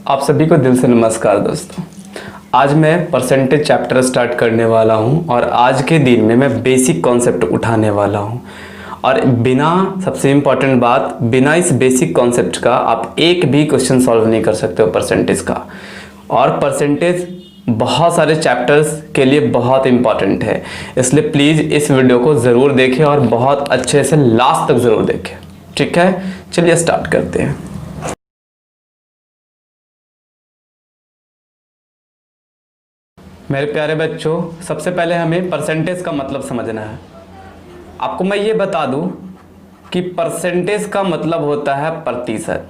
आप सभी को दिल से नमस्कार दोस्तों। आज मैं परसेंटेज चैप्टर स्टार्ट करने वाला हूं और आज के दिन में मैं बेसिक कॉन्सेप्ट उठाने वाला हूं और बिना, सबसे इम्पॉर्टेंट बात, बिना इस बेसिक कॉन्सेप्ट का आप एक भी क्वेश्चन सॉल्व नहीं कर सकते हो परसेंटेज का। और परसेंटेज बहुत सारे चैप्टर्स के लिए बहुत इम्पॉर्टेंट है, इसलिए प्लीज़ इस वीडियो को ज़रूर देखें और बहुत अच्छे से लास्ट तक ज़रूर देखें। ठीक है, चलिए स्टार्ट करते हैं। मेरे प्यारे बच्चों, सबसे पहले हमें परसेंटेज का मतलब समझना है। आपको मैं ये बता दूं कि परसेंटेज का मतलब होता है प्रतिशत।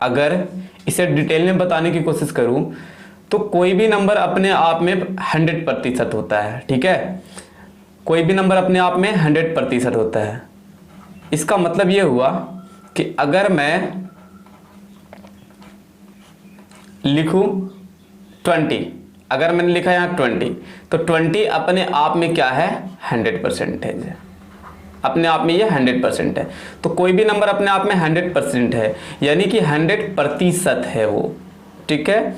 अगर इसे डिटेल में बताने की कोशिश करूं तो कोई भी नंबर अपने आप में 100% होता है। ठीक है, कोई भी नंबर अपने आप में 100% होता है। इसका मतलब ये हुआ कि अगर मैं लिखूं 20, अगर मैंने लिखा यहाँ 20, तो 20 अपने आप में क्या है? 100% है। अपने आप में ये 100% है। तो कोई भी नंबर अपने आप में 100% है, यानी कि 100% है वो। ठीक है,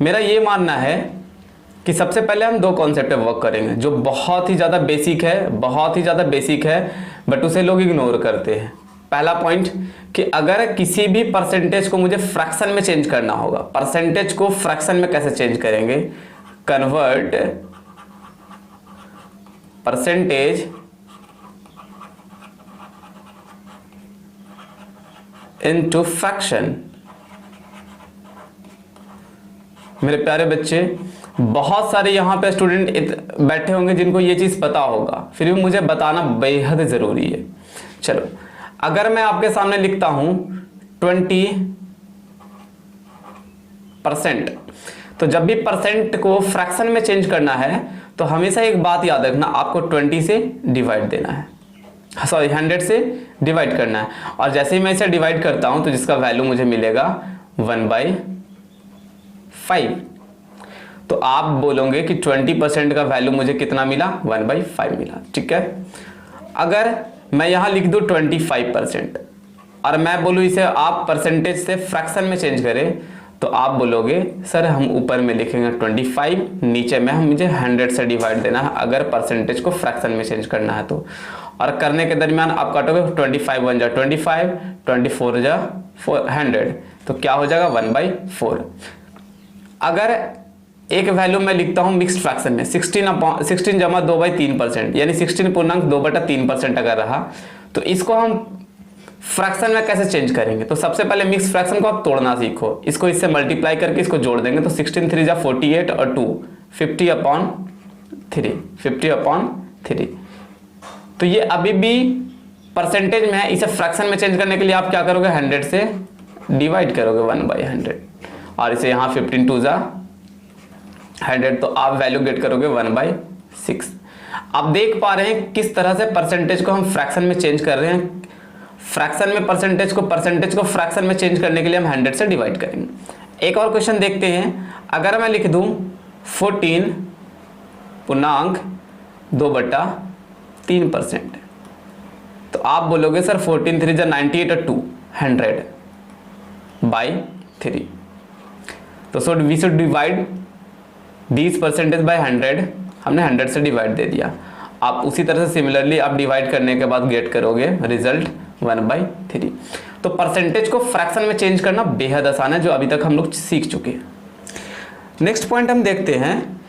मेरा ये मानना है कि सबसे पहले हम दो कॉन्सेप्ट पे वर्क करेंगे जो बहुत ही ज़्यादा बेसिक है, बहुत ही ज़्यादा बेसिक है, बट उसे लोग इग्नोर करते हैं। पहला पॉइंट कि अगर किसी भी परसेंटेज को मुझे फ्रैक्शन में चेंज करना होगा, परसेंटेज को फ्रैक्शन में कैसे चेंज करेंगे? Convert percentage into fraction. मेरे प्यारे बच्चे, बहुत सारे यहाँ पे स्टूडेंट बैठे होंगे जिनको ये चीज़ पता होगा, फिर भी मुझे बताना बेहद ज़रूरी है। चलो, अगर मैं आपके सामने लिखता हूं 20%, तो जब भी परसेंट को फ्रैक्शन में चेंज करना है तो हमेशा एक बात याद रखना, आपको 20 से डिवाइड देना है, सॉरी 100 से डिवाइड करना है। और जैसे ही मैं इसे डिवाइड करता हूं तो जिसका वैल्यू मुझे मिलेगा 1/5। तो आप बोलोगे कि 20% का वैल्यू मुझे कितना मिला? 1/5 मिला। ठीक है, अगर मैं यहां लिख दूं 25% और मैं बोलूं इसे आप परसेंटेज से फ्रैक्शन में चेंज करें, तो आप बोलोगे सर हम ऊपर में लिखेंगे 25, नीचे में हम मुझे 100 से डिवाइड देना है अगर परसेंटेज को फ्रैक्शन में चेंज करना है तो। और करने के दरमियान आप काटोगे 25 1 जा 25, 24 जा 100, तो क्या हो जाएगा? 1/4। अगर एक वैल्यू मैं लिखता हूं मिक्स्ड फ्रैक्शन में 16 जमा 2/3%, यानी 16.2/3% अगर रहा, तो इसको हम फ्रैक्शन में कैसे चेंज करेंगे? तो सबसे पहले मिक्स फ्रैक्शन को आप तोड़ना सीखो, इसको इससे मल्टीप्लाई करके इसको जोड़ देंगे, तो 16 3 जा 48 और 2 50/3। तो ये अभी भी परसेंटेज में है, इसे फ्रैक्शन में चेंज करने के लिए आप क्या करोगे? 100 से डिवाइड करोगे 1/100, और इसे यहाँ 15 2 जा 100, तो आप वैल्यू गेट करोगे 1/6। आप देख पा रहे हैं किस तरह से परसेंटेज को हम फ्रैक्शन में चेंज कर रहे हैं। फ्रैक्शन में परसेंटेज को फ्रैक्शन में चेंज करने के लिए हम 100 से डिवाइड करेंगे। एक और क्वेश्चन देखते हैं। अगर मैं लिख दूं 14.2/3%, तो आप बोलोगे सर 14 3 जा 98 और 2 100/3। तो so we should divide this percentage by 100, हमने 100 से डिवाइड दे दिया। आप उसी तरह से सिमिलरली आप डिवाइड करने के बाद गेट करोगे रिजल्ट 1/3। तो परसेंटेज को फ्रैक्शन में चेंज करना बेहद आसान है, जो अभी तक हम लोग सीख चुके हैं। नेक्स्ट पॉइंट हम देखते हैं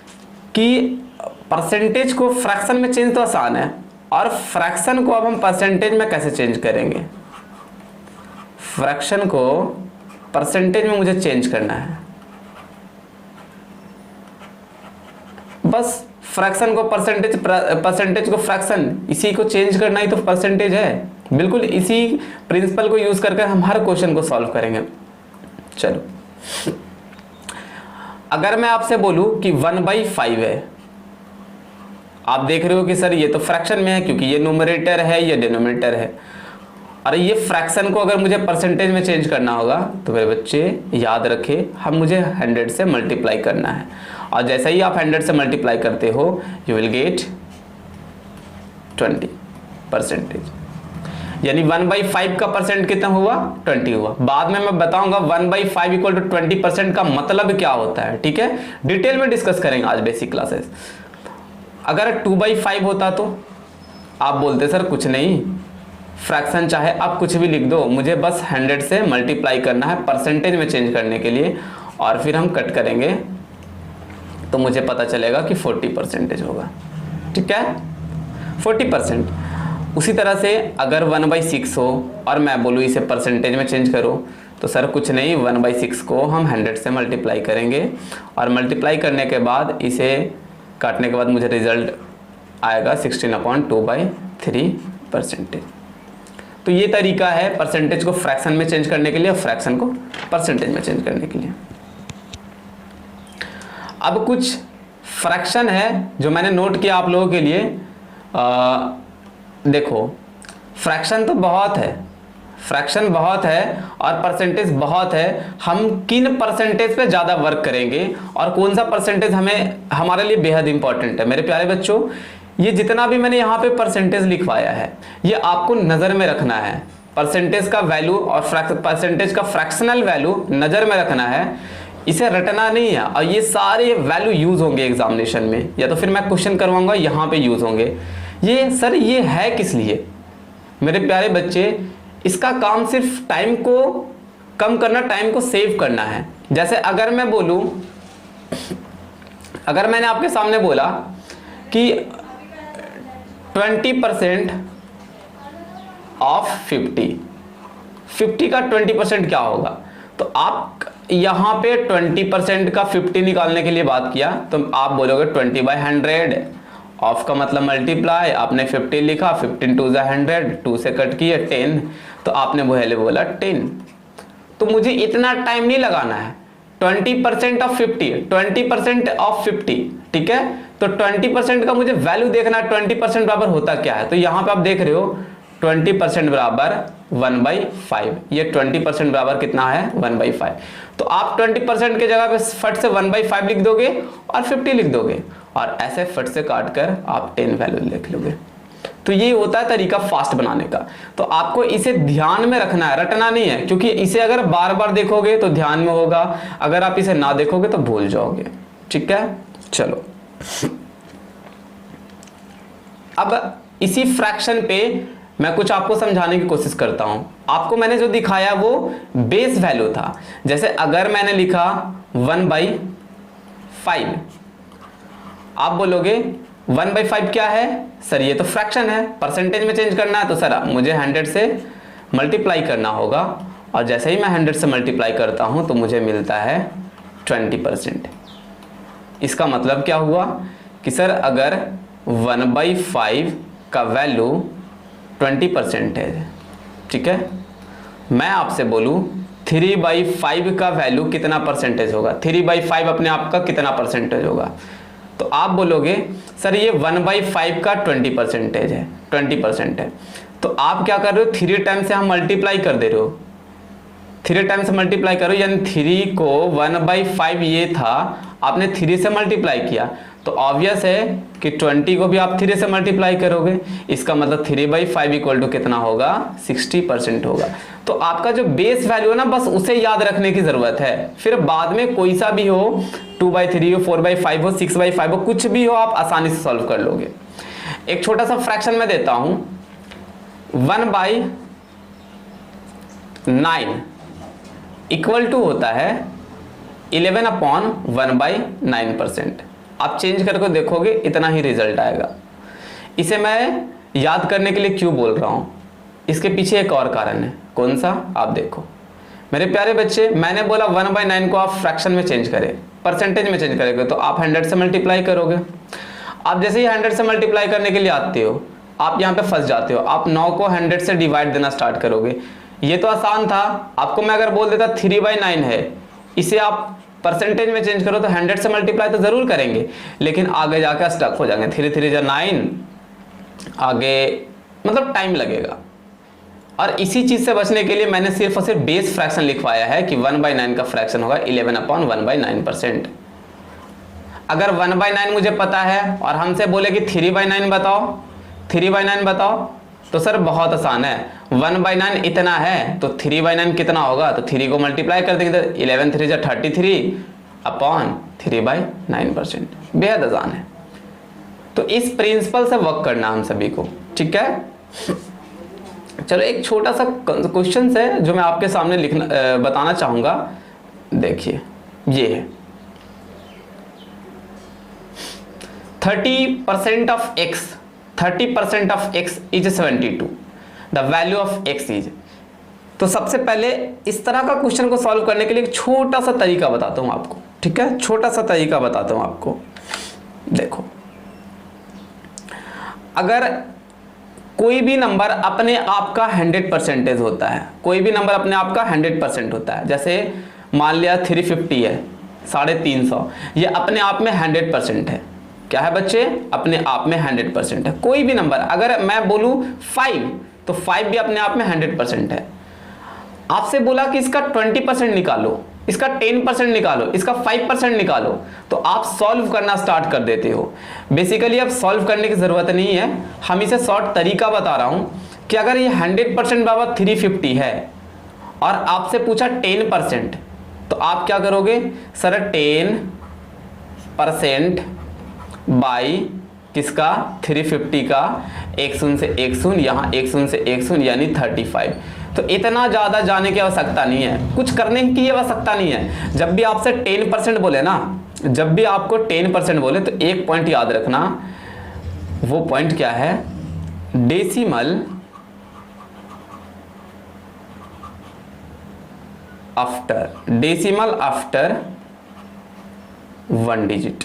कि परसेंटेज को फ्रैक्शन में चेंज तो आसान है, और फ्रैक्शन को अब हम परसेंटेज में कैसे चेंज करेंगे? फ्रैक्शन को परसेंटेज में मुझे चेंज करना है। बस फ्रैक्शन को परसेंटेज को फ्रैक्शन, इसी को चेंज करना ही तो परसेंटेज है। बिल्कुल इसी प्रिंसिपल को यूज करके हम हर क्वेश्चन को सॉल्व करेंगे। चलो, अगर मैं आपसे बोलूं कि 1/5 है, आप देख रहे हो कि सर ये तो फ्रैक्शन में है क्योंकि ये न्यूमरेटर है, ये डिनोमिनेटर है, और ये फ्रैक्शन को अगर मुझे परसेंटेज में चेंज करना होगा तो मेरे बच्चे याद रखें, हम मुझे 100 से मल्टीप्लाई करना है, और जैसे ही आप 100 से मल्टीप्लाई करते हो यू विल गेट 20%। यानी 1/5 का परसेंट कितना हुआ, 20 हुआ। बाद में मैं बताऊंगा 1/5 इक्वल टू 20% का मतलब क्या होता है, ठीक है, डिटेल में डिस्कस करेंगे आज बेसिक क्लासेस। अगर 2/5 होता तो आप बोलते सर कुछ नहीं, फ्रैक्शन चाहे आप कुछ भी लिख दो, मुझे बस 100 से मल्टीप्लाई करना है परसेंटेज में चेंज करने के लिए, और फिर हम कट करेंगे तो मुझे पता चलेगा कि 40% होगा, ठीक है, 40%। उसी तरह से अगर 1/6 हो और मैं बोलूँ इसे परसेंटेज में चेंज करो, तो सर कुछ नहीं, 1/6 को हम 100 से मल्टीप्लाई करेंगे, और मल्टीप्लाई करने के बाद इसे काटने के बाद मुझे रिजल्ट आएगा 16/2/3%। तो ये तरीका है परसेंटेज को फ्रैक्शन में चेंज करने के लिए और फ्रैक्शन को परसेंटेज में चेंज करने के लिए। अब कुछ फ्रैक्शन है जो मैंने नोट किया आप लोगों के लिए। देखो, फ्रैक्शन तो बहुत है, फ्रैक्शन बहुत है और परसेंटेज बहुत है। हम किन परसेंटेज पे ज़्यादा वर्क करेंगे और कौन सा परसेंटेज हमारे लिए बेहद इंपॉर्टेंट है। मेरे प्यारे बच्चों, ये जितना भी मैंने यहाँ पे परसेंटेज लिखवाया है, ये आपको नज़र में रखना है। परसेंटेज का वैल्यू और परसेंटेज का फ्रैक्शनल वैल्यू नज़र में रखना है, इसे रटना नहीं है। और ये सारे वैल्यू यूज़ होंगे एग्जामिनेशन में, या तो फिर मैं क्वेश्चन करवाऊंगा यहाँ पे यूज़ होंगे। ये सर ये है किस लिए? मेरे प्यारे बच्चे, इसका काम सिर्फ टाइम को कम करना, टाइम को सेव करना है। जैसे अगर मैं बोलूं, अगर मैंने आपके सामने बोला कि 20% ऑफ 50 का 20% क्या होगा, तो आप यहाँ पे 20% का 50 निकालने के लिए बात किया, तो आप बोलोगे 20/100। ऑफ का मतलब मल्टीप्लाई, आपने 50 लिखा, 15 2 100, 2 से कट किए 10, तो आपने पहले बोला 10। तो मुझे इतना टाइम नहीं लगाना है। 20% ऑफ 50, 20% ऑफ 50, ठीक है, तो 20% का मुझे वैल्यू देखना है, 20% बराबर होता क्या है। तो यहाँ पे आप देख रहे हो 20% बराबर 1/5, ये 20% बराबर कितना है, 1/5। तो आप 20% के जगह पे फट से 1/5 लिख दोगे और 50 लिख दोगे, और ऐसे फट से काट कर आप 10 वैल्यू लिख लोगे। तो ये होता है तरीका फास्ट बनाने का। तो आपको इसे ध्यान में रखना है, रटना नहीं है, क्योंकि इसे अगर बार बार देखोगे तो ध्यान में होगा, अगर आप इसे ना देखोगे तो भूल जाओगे, ठीक है। चलो, अब इसी फ्रैक्शन पे मैं कुछ आपको समझाने की कोशिश करता हूं। आपको मैंने जो दिखाया वो बेस वैल्यू था। जैसे अगर मैंने लिखा 1/5, आप बोलोगे 1/5 क्या है सर, ये तो फ्रैक्शन है, परसेंटेज में चेंज करना है, तो सर मुझे 100 से मल्टीप्लाई करना होगा, और जैसे ही मैं 100 से मल्टीप्लाई करता हूं तो मुझे मिलता है 20%। इसका मतलब क्या हुआ कि सर अगर 1/5 का वैल्यू 20% है, ठीक है, मैं आपसे बोलूं 3/5 का वैल्यू कितना परसेंटेज होगा, 3/5 अपने आप का कितना परसेंटेज होगा, तो आप बोलोगे सर ये 1/5 का 20% है, 20% है। तो आप क्या कर रहे हो, 3 टाइम से हम मल्टीप्लाई कर दे रहे हो, 3 टाइम से मल्टीप्लाई करो, यानी 3 को 1/5 ये था, आपने 3 से मल्टीप्लाई किया, तो ऑब्वियस है कि 20 को भी आप 3 से मल्टीप्लाई करोगे। इसका मतलब 3/5 इक्वल टू कितना होगा, 60% होगा। तो आपका जो बेस वैल्यू है ना, बस उसे याद रखने की जरूरत है। फिर बाद में कोई सा भी हो, 2/3 हो, 4/5 हो, 6/5 हो, कुछ भी हो, आप आसानी से सॉल्व कर लोगे। एक छोटा सा फ्रैक्शन में देता हूं, 1/9 इक्वल टू होता है 11/1/9%। आप चेंज करके देखोगे इतना ही रिजल्ट आएगा। इसे मैं याद करने के लिए क्यों बोल रहा हूं, इसके पीछे एक और कारण है। कौन सा, आप देखो मेरे प्यारे बच्चे, मैंने बोला 1/9 को आप फ्रैक्शन में चेंज करें, परसेंटेज में चेंज करेंगे, तो आप 100 से मल्टीप्लाई करोगे। आप जैसे ही 100 से मल्टीप्लाई करने के लिए आते हो, आप यहाँ पे फंस जाते हो, आप 9 को 100 से डिवाइड देना स्टार्ट करोगे। ये तो आसान था, आपको मैं अगर बोल देता 3/9 है, इसे आप परसेंटेज में चेंज करो तो 100 से मल्टीप्लाई तो जरूर करेंगे, लेकिन आगे जाकर स्टक हो जाएंगे, 3 3 जा 9, आगे मतलब टाइम लगेगा। और इसी चीज से बचने के लिए मैंने सिर्फ और सिर्फ बेस फ्रैक्शन लिखवाया है कि 1/9 का फ्रैक्शन होगा 11/1/9%। अगर 1/9 मुझे पता है और हमसे बोले कि 3/9 बताओ, 3/9 बताओ, तो सर बहुत आसान है, 1/9 इतना है तो 3/9 कितना होगा, तो 3 को मल्टीप्लाई कर देंगे तो 11 3 33 अपॉन 3/9%। बेहद आसान है। तो इस प्रिंसिपल से वर्क करना हम सभी को, ठीक है। चलो एक छोटा सा क्वेश्चन है जो मैं आपके सामने लिखना बताना चाहूंगा। देखिए ये है 30% of x, 30% of x is 72, the value of x is. तो सबसे पहले इस तरह का क्वेश्चन को सॉल्व करने के लिए एक छोटा सा तरीका बताता हूं आपको, ठीक है। छोटा सा तरीका बताता हूं आपको। देखो, अगर कोई भी नंबर अपने आप का 100% होता है, कोई भी नंबर अपने आप का 100% होता है, जैसे मान लिया 350 है, 350, ये अपने आप में 100% है। क्या है बच्चे, अपने आप में 100% है। कोई भी नंबर, अगर मैं बोलूं 5 तो 5 भी अपने आप में 100% है। आपसे बोला कि इसका 20% निकालो, इसका 10% निकालो, इसका 5% निकालो, तो आप सॉल्व करना स्टार्ट कर देते हो। बेसिकली अब सॉल्व करने की जरूरत नहीं है, हम इसे शॉर्ट तरीका बता रहा हूं कि अगर ये 100% बराबर 350 है और आपसे पूछा 10%, तो आप क्या करोगे सर, 10% बाई किसका, 350 का, एक शून्य से एक शून्य, यहाँ एक शून्य से एक शून्य, यानी 35। तो इतना ज़्यादा जाने की आवश्यकता नहीं है, कुछ करने की आवश्यकता नहीं है। जब भी आपसे 10% बोले ना, जब भी आपको 10% बोले तो एक पॉइंट याद रखना, वो पॉइंट क्या है, डेसिमल आफ्टर 1 डिजिट।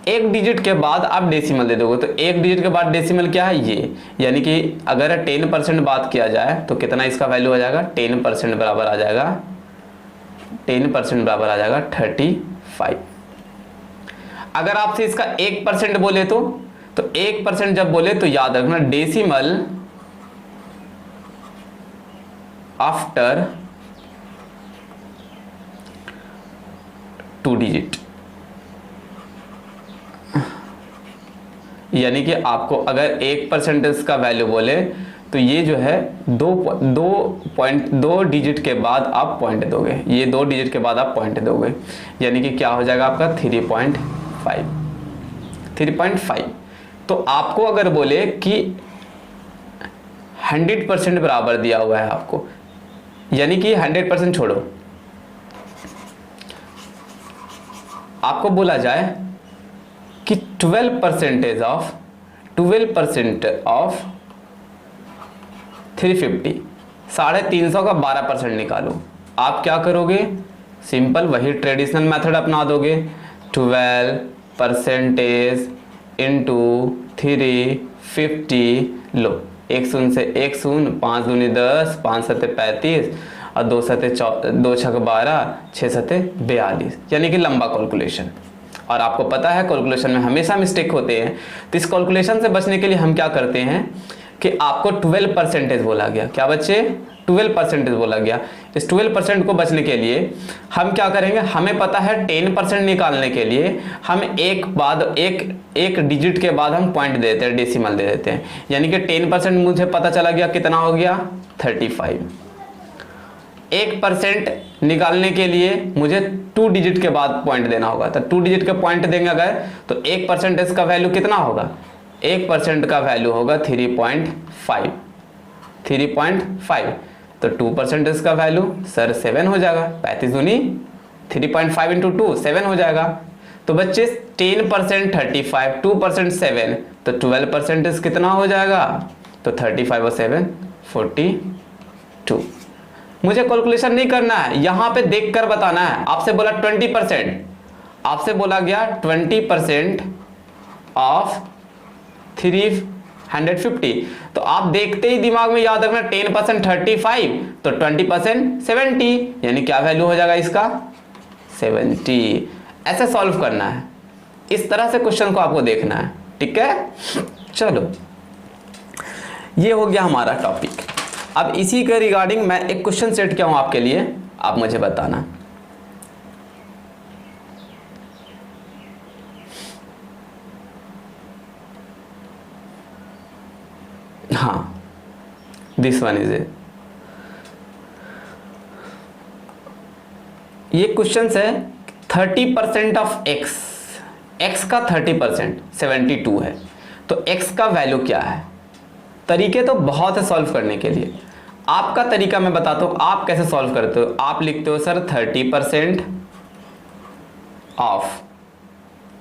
एक डिजिट के बाद आप डेसिमल दे दोगे, तो एक डिजिट के बाद डेसिमल क्या है, ये। यानी कि अगर 10% बात किया जाए तो कितना इसका वैल्यू आ जाएगा, 10% बराबर आ जाएगा, 10% बराबर आ जाएगा 35। अगर आपसे इसका 1% बोले तो 1% जब बोले तो याद रखना, डेसिमल आफ्टर 2 डिजिट। यानी कि आपको अगर 1% का वैल्यू बोले तो ये जो है 2 डिजिट के बाद आप पॉइंट दोगे, ये 2 डिजिट के बाद आप पॉइंट दोगे, यानी कि क्या हो जाएगा आपका 3.5। तो आपको अगर बोले कि 100% बराबर दिया हुआ है आपको, यानी कि 100% छोड़ो, आपको बोला जाए कि 12% ऑफ 350, 350 का 12% निकालो। आप क्या करोगे, सिंपल वही ट्रेडिशनल मेथड अपना दोगे, 12% इंटू 350, लो एक शून्य से एक शून्य, 5 दूनी 10, 5 सत्ते 35 और 2 सत्ते 2 छक 12, 6 सत्ते 42, यानी कि लंबा कैलकुलेशन। और आपको पता है कैलकुलेशन में हमेशा मिस्टेक होते हैं, तो इस कैलकुलेशन से बचने के लिए हम क्या करते हैं कि आपको 12% बोला गया, क्या बच्चे, 12% बोला गया। इस 12% को बचने के लिए हम क्या करेंगे, हमें पता है 10% निकालने के लिए हम एक डिजिट के बाद हम पॉइंट देते हैं, डेसिमल दे देते हैं, यानी कि 10% मुझे पता चला गया कितना हो गया, 35। 1% निकालने के लिए मुझे 2 डिजिट के बाद पॉइंट देना होगा, तो 2 डिजिट के पॉइंट देंगे अगर, तो 1% इसका वैल्यू कितना होगा, 1% का वैल्यू होगा 3.5, तो 2% इसका वैल्यू सर 7 हो जाएगा, 35 दूनी 3.5 इंटू 2 7 हो जाएगा। तो बच्चे 10% 35, 2% 7, तो 12% इस कितना हो जाएगा, तो 35 और 7 42। मुझे कैलकुलेशन नहीं करना है, यहां पे देखकर बताना है। आपसे बोला 20%, आपसे बोला गया 20% ऑफ 350, तो आप देखते ही दिमाग में याद रखना 10% 35, तो 20% 70, यानी क्या वैल्यू हो जाएगा इसका, 70। ऐसे सॉल्व करना है, इस तरह से क्वेश्चन को आपको देखना है, ठीक है। चलो ये हो गया हमारा टॉपिक। अब इसी के रिगार्डिंग मैं एक क्वेश्चन सेट किया हूं आपके लिए, आप मुझे बताना। दिस वन इज ए, ये क्वेश्चन है 30% ऑफ एक्स, एक्स का 30% 72 है, तो एक्स का वैल्यू क्या है। तरीके तो बहुत है सॉल्व करने के लिए, आपका तरीका मैं बताता हूं आप कैसे सॉल्व करते हो। आप लिखते हो सर 30% ऑफ,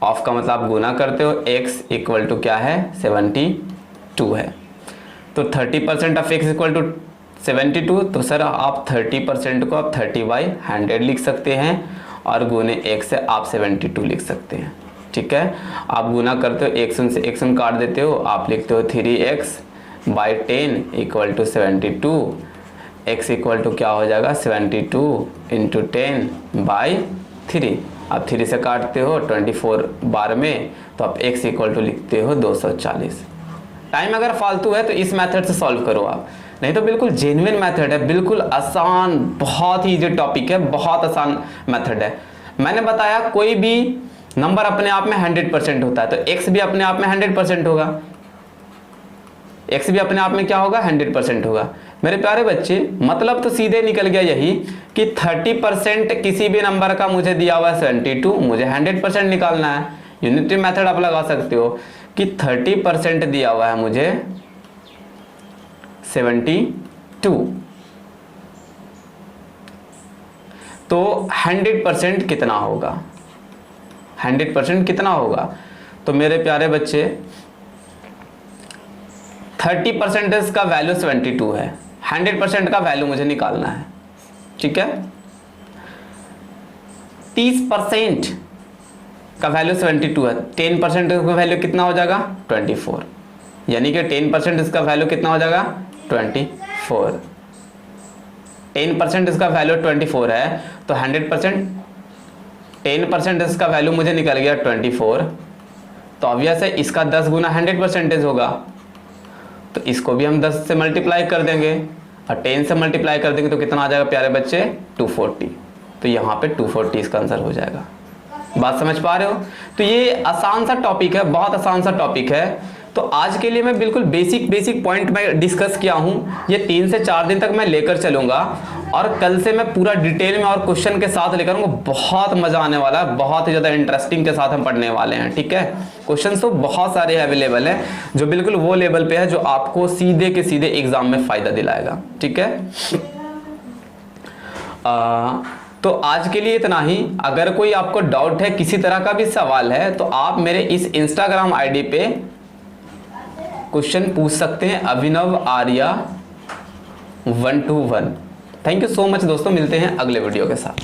ऑफ का मतलब आप गुना करते हो, x इक्वल टू क्या है 72 है, तो 30% ऑफ x इक्वल टू 72, तो सर आप 30% को आप 30/100 लिख सकते हैं और गुने x से आप 72 लिख सकते हैं। ठीक है, आप गुना करते हो, x1 से x1 काट देते हो, आप लिखते हो 3x/10 equal to 72, x equal to क्या हो जाएगा 72 इंटू 10/3, आप 3 से काटते हो 24 बार में, तो आप x इक्वल टू लिखते हो 240। टाइम अगर फालतू है तो इस मेथड से सॉल्व करो आप, नहीं तो बिल्कुल जेन्युइन मेथड है, बिल्कुल आसान, बहुत ही इजी टॉपिक है, बहुत आसान मेथड है। मैंने बताया कोई भी नंबर अपने आप में 100% होता है, तो x भी अपने आप में 100% होगा, x भी अपने आप में क्या होगा 100% होगा। मेरे प्यारे बच्चे, मतलब तो सीधे निकल गया यही कि 30% किसी भी नंबर का मुझे दिया हुआ है 72, मुझे 100% निकालना है। यूनिटी मेथड आप लगा सकते हो कि 30% दिया हुआ है मुझे 72, तो 100% कितना होगा, 100% कितना होगा। तो मेरे प्यारे बच्चे 30% का वैल्यू 72 है, 100% का वैल्यू मुझे निकालना है। ठीक है, 30% का वैल्यू 72 है, 10% का वैल्यू कितना हो जाएगा 24, यानी कि 10% इसका वैल्यू कितना हो जाएगा 24, 10% इसका वैल्यू 24 है, तो 100% 10% इसका वैल्यू मुझे निकल गया 24, तो ऑब्वियस है इसका 10 गुना 100% होगा, तो इसको भी हम 10 से मल्टीप्लाई कर देंगे और 10 से मल्टीप्लाई कर देंगे तो कितना आ जाएगा प्यारे बच्चे 240, तो यहाँ पे 240 इसका आंसर हो जाएगा। बात समझ पा रहे हो। तो ये आसान सा टॉपिक है, बहुत आसान सा टॉपिक है। तो आज के लिए मैं बिल्कुल बेसिक पॉइंट में डिस्कस किया हूँ, ये 3 से 4 दिन तक मैं लेकर चलूंगा और कल से मैं पूरा डिटेल में और क्वेश्चन के साथ लेकर आऊंगा। बहुत मजा आने वाला है, बहुत ही ज्यादा इंटरेस्टिंग के साथ हम पढ़ने वाले हैं। ठीक है, क्वेश्चन तो बहुत सारे अवेलेबल है जो बिल्कुल वो लेवल पे है जो आपको सीधे के सीधे एग्जाम में फायदा दिलाएगा। ठीक है, तो आज के लिए इतना ही। अगर कोई आपको डाउट है, किसी तरह का भी सवाल है, तो आप मेरे इस इंस्टाग्राम आईडी पे क्वेश्चन पूछ सकते हैं, Abhinav Arya 121। Thank you so much दोस्तों, मिलते हैं अगले वीडियो के साथ।